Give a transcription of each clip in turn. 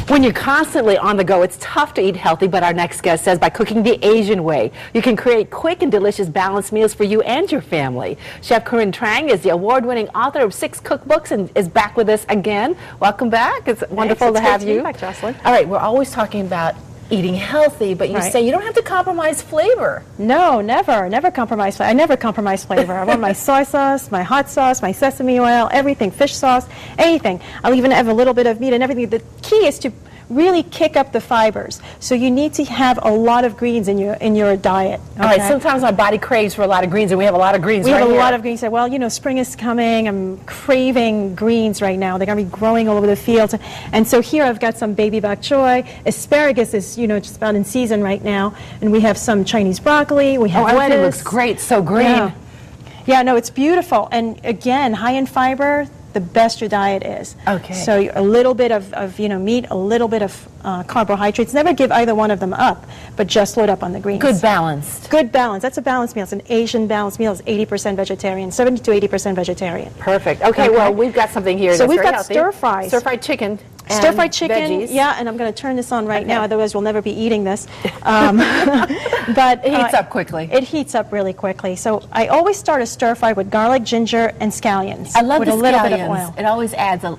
When you're constantly on the go, it's tough to eat healthy, but our next guest says by cooking the Asian way, you can create quick and delicious balanced meals for you and your family. Chef Corinne Trang is the award-winning author of 6 cookbooks and is back with us again. Welcome back. It's wonderful to have you. Back, Jocelyn. All right, we're always talking about eating healthy, but you say you don't have to compromise flavor. No, never compromise flavor. I never compromise flavor. I want my soy sauce, my hot sauce, my sesame oil, everything, fish sauce, anything. I'll even have a little bit of meat and everything. The key is to really kick up the fibers. So you need to have a lot of greens in your diet. Okay? All right, sometimes my body craves for a lot of greens, and we have a lot of greens We right have a here. lot of greens. Well, you know, spring is coming. I'm craving greens right now. They're going to be growing all over the fields. And so here I've got some baby bok choy. Asparagus is, you know, just about in season right now. And we have some Chinese broccoli. We have lettuce. It looks great, so green. Yeah, no, it's beautiful. And again, high in fiber, the best your diet is. Okay. So a little bit of you know, meat, a little bit of carbohydrates. Never give either one of them up, but just load up on the greens. Good balance. Good balance. That's a balanced meal. It's an Asian balanced meal. It's 80% vegetarian, 70 to 80% vegetarian. Perfect. Okay, well, we've got something here that's we've very got healthy. stir-fries. Stir-fried chicken. Stir-fried chicken, veggies. yeah, and I'm going to turn this on right now, otherwise we'll never be eating this. But it heats up quickly. It heats up really quickly. So I always start a stir-fry with garlic, ginger, and scallions. I love with the a little scallions. bit of oil. It always adds a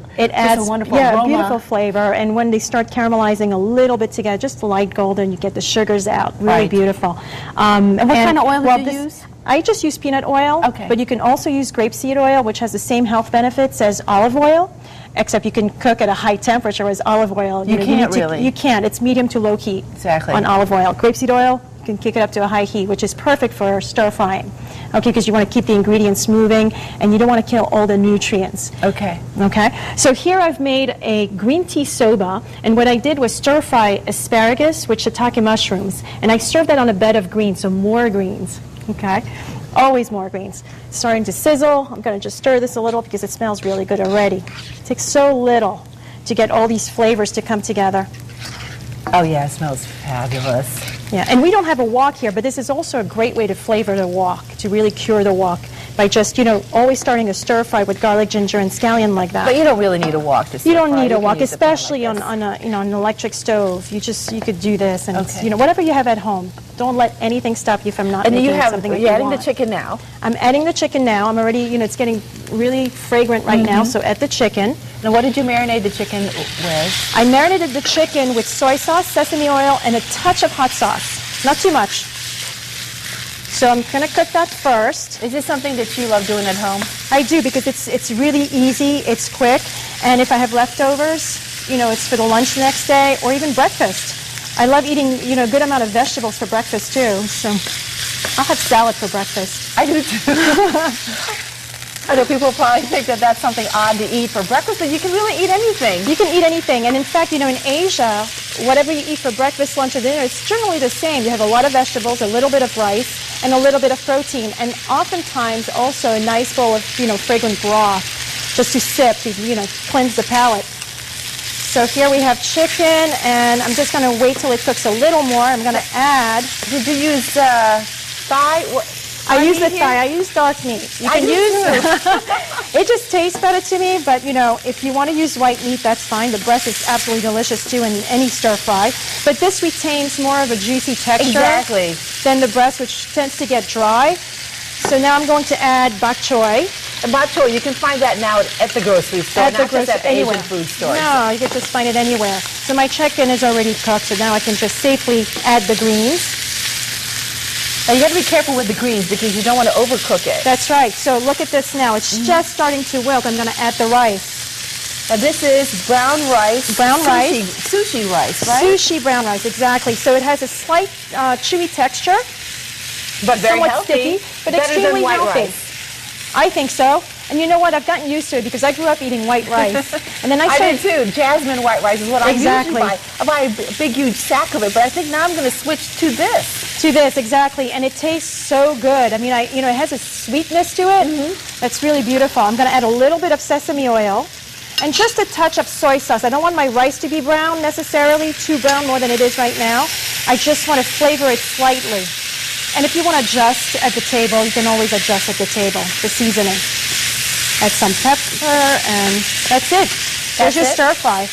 wonderful aroma. beautiful flavor. And when they start caramelizing a little bit together, just light golden, you get the sugars out. Really beautiful. And what kind of oil did you use? I just use peanut oil, okay. But you can also use grapeseed oil, which has the same health benefits as olive oil, except you can cook at a high temperature, whereas olive oil, you can't really. You can't. It's medium to low heat on olive oil. Grapeseed oil, you can kick it up to a high heat, which is perfect for stir frying. Okay, because you want to keep the ingredients moving, and you don't want to kill all the nutrients. Okay. Okay. So here I've made a green tea soba, and what I did was stir fry asparagus with shiitake mushrooms, and I served that on a bed of greens, so more greens. Okay. Always more greens. It's starting to sizzle. I'm going to just stir this a little because it smells really good already. It takes so little to get all these flavors to come together. Oh yeah, it smells fabulous. Yeah, and we don't have a wok here, but this is also a great way to flavor the wok, to really cure the wok by just, you know, always starting a stir fry with garlic, ginger, and scallion like that. But you don't really need a wok to stir fry. You don't need a wok, especially on a an electric stove. You could do this, and you know, whatever you have at home. Don't let anything stop you from not making something that you want. You're adding the chicken now. I'm adding the chicken now. I'm already, you know, it's getting really fragrant right now, so add the chicken. Now, what did you marinate the chicken with? I marinated the chicken with soy sauce, sesame oil, and a touch of hot sauce. Not too much. So I'm going to cook that first. Is this something that you love doing at home? I do, because it's really easy, it's quick, and if I have leftovers, you know, it's for the lunch the next day or even breakfast. I love eating, you know, a good amount of vegetables for breakfast too, so I'll have salad for breakfast. I do too. I know people probably think that that's something odd to eat for breakfast, but you can really eat anything. You can eat anything, and in fact, you know, in Asia, whatever you eat for breakfast, lunch, or dinner, it's generally the same. You have a lot of vegetables, a little bit of rice, and a little bit of protein, and oftentimes also a nice bowl of, you know, fragrant broth, just to sip, to, you know, cleanse the palate. So here we have chicken, and I'm just going to wait till it cooks a little more. I'm going to add... Did you use thigh? I use the thigh. I use dark meat. You can use it just tastes better to me, but you know, if you want to use white meat, that's fine. The breast is absolutely delicious too in any stir fry. But this retains more of a juicy texture than the breast, which tends to get dry. So now I'm going to add bok choy. Bok choy, you can find that now at the grocery store, not just at the Asian food stores. No, you can just find it anywhere. So my chicken is already cooked, so now I can just safely add the greens. Now you have to be careful with the greens because you don't want to overcook it. That's right. So look at this now. It's just starting to wilt. I'm going to add the rice. Now this is brown rice. Sushi rice, right? Sushi brown rice, exactly. So it has a slight chewy texture. But very somewhat healthy. Sticky, but better extremely than white healthy. Rice. I think so. And you know what? I've gotten used to it because I grew up eating white rice. And then I did too. Jasmine white rice is what I usually buy. I buy a big, huge sack of it, but I think now I'm going to switch to this. To this, exactly. And it tastes so good. I mean, you know, it has a sweetness to it. That's really beautiful. I'm going to add a little bit of sesame oil and just a touch of soy sauce. I don't want my rice to be brown necessarily, too brown more than it is right now. I just want to flavor it slightly. And if you want to adjust at the table, you can always adjust at the table, the seasoning. Add some pepper, and that's it. There's your stir fry.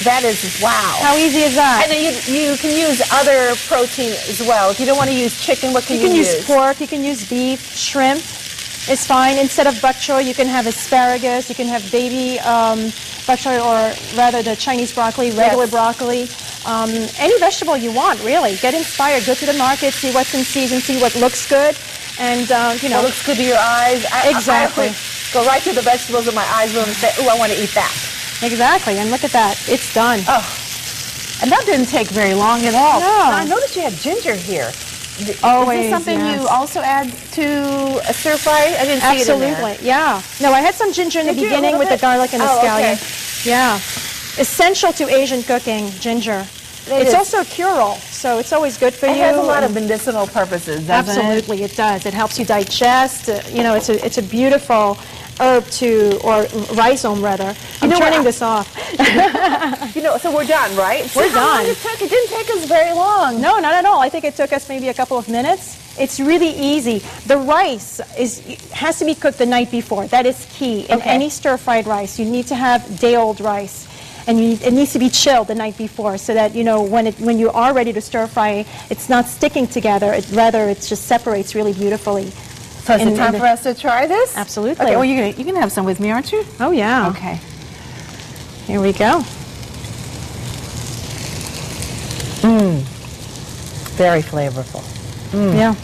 That is, wow. How easy is that? And then you can use other protein as well. If you don't want to use chicken, what can you use? You can use pork, you can use beef, shrimp is fine. Instead of bok choy, you can have asparagus, you can have baby bok choy, or rather the Chinese broccoli, regular broccoli. Any vegetable you want, really. Get inspired. Go to the market, see what's in season, see what looks good, and you know. What looks good to your eyes. Exactly. I go right to the vegetables and my eyes will say, "Ooh, I want to eat that." Exactly, and look at that. It's done. Oh, and that didn't take very long at all. No. Now, I noticed you had ginger here. Always, Is this something yes. you also add to a stir fry? I didn't see it in there. Absolutely, yeah. No, I had some ginger in the Did you? A beginning little with the bit? garlic and the Oh, scallion. okay. Yeah. Essential to Asian cooking, ginger. It's is. also a cure-all, so it's always good for you. It has a lot of medicinal purposes, doesn't Absolutely, it does. It helps you digest. You know, it's a beautiful herb to, or rhizome rather. I'm turning this off. You know, so we're done, right? We're How long done. it took? It didn't take us very long. No, not at all. I think it took us maybe a couple of minutes. It's really easy. The rice has to be cooked the night before. That is key. In any stir-fried rice, you need to have day-old rice. And it needs to be chilled the night before, so that, you know, when you are ready to stir fry, it's not sticking together. Rather, it just separates really beautifully. So is it time for us to try this? Absolutely. Okay, well, you can have some with me, aren't you? Oh, yeah. Okay. Here we go. Very flavorful. Yeah.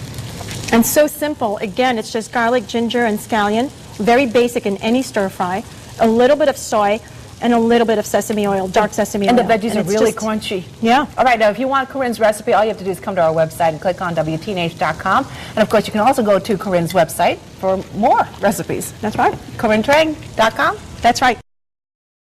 And so simple. Again, it's just garlic, ginger, and scallion. Very basic in any stir fry. A little bit of soy and a little bit of sesame oil, dark sesame oil. And the veggies are really just crunchy. Yeah. All right, now if you want Corinne's recipe, all you have to do is come to our website and click on WTNH.com. And of course, you can also go to Corinne's website for more recipes. That's right. CorinneTrang.com. That's right.